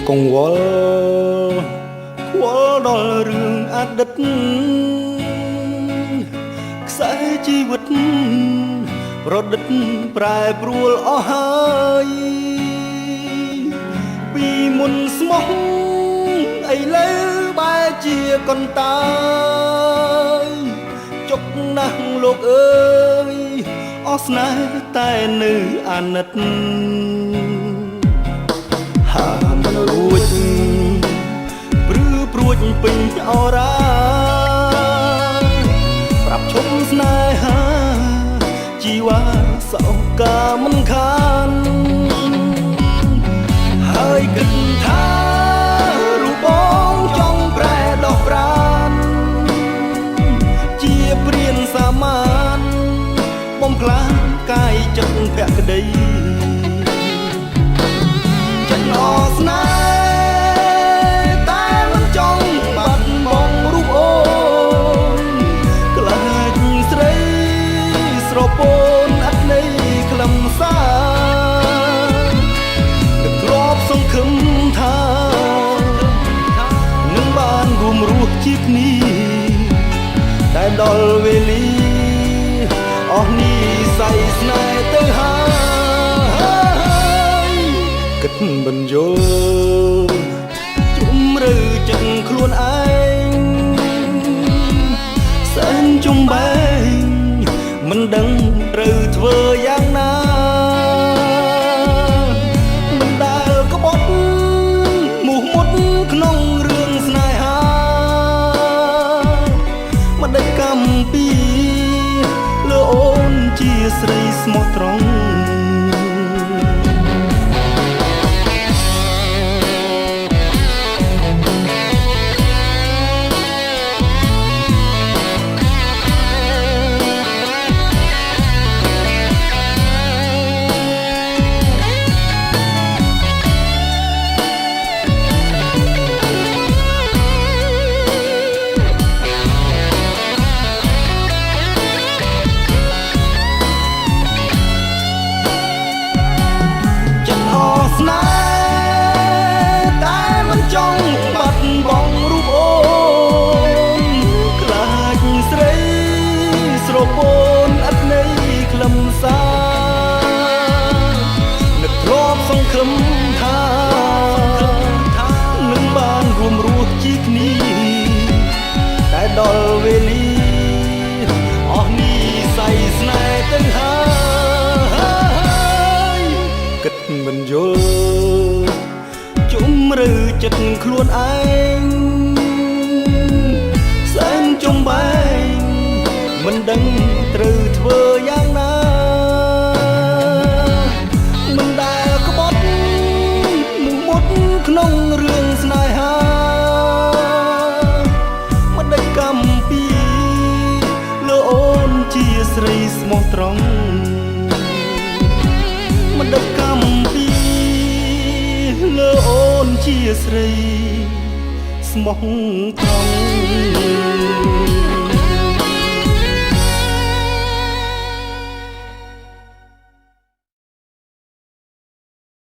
កង្វល់ខ្វល់ដល់រឿងអតីតខ្សែជីវិតប្រឌិតប្រែប្រួលអស់ហើយពីមុនស្មោះឥឡូវបែរជាកន្តើយចុកណាស់លោកអើយអស់ស្នេហ៍តែនៅអាណិតហាមិនរួចព្រឺព្រួចពេញអរ៉ាប្រាប់ឈប់ស្នេហាជីវ៉ាសោកាមិនខានហើយគិតថារូបបងចង់ប្រែដោះប្រានជាព្រានសាមានបំផ្លាញកាយចិត្តភក្តីចិត្តអស្នេហ៍តែមិនចង់បាត់បង់រូបអូនខ្លាចស្រីស្រពោនអត់ន័យខ្លឹមសារនឹកគ្របសង្ឃឹមថានឹងបានរួមរស់ជាគ្នាតែដល់វេលាអស់នេះស័យស្នេហ៍ទៅហើយគិតបញ្យល់ជ្រុំរើចិត្តខ្លួនឯងសែនចំបែងមិនដឹងត្រូវធ្វើយ៉ាងណាមិនដែលក្បត់មោះមុតក្នុងរឿងស្នេហាមិនដេចកម្មពីលើអូនជាស្រីស្មោះត្រង់ស្នេហ៍តែមិនចង់បាត់បង់រូបអូនខ្លាចស្រីស្រពោនអត់ន័យខ្លឹមសារនឹកធ្លាប់សង្ឃឹមថានឹងបានរួមរស់ជាគ្នាតែដល់វេលាអស់នេះស័យស្នេហ៍ទៅហើយគិតមិនយល់ជំរឿចិត្តខ្លួនឯងសែនចំបែងមិនដឹងត្រូវធ្វើយ៉ាងណាមិនដែលក្បត់មុខមុតក្នុងរឿងស្នេហាមិនដេចកម្មពីលើអូនជាស្រីស្មោះត្រង់មិនដេចកម្មពីលើអូនជាស្រីស្មោះត្រង់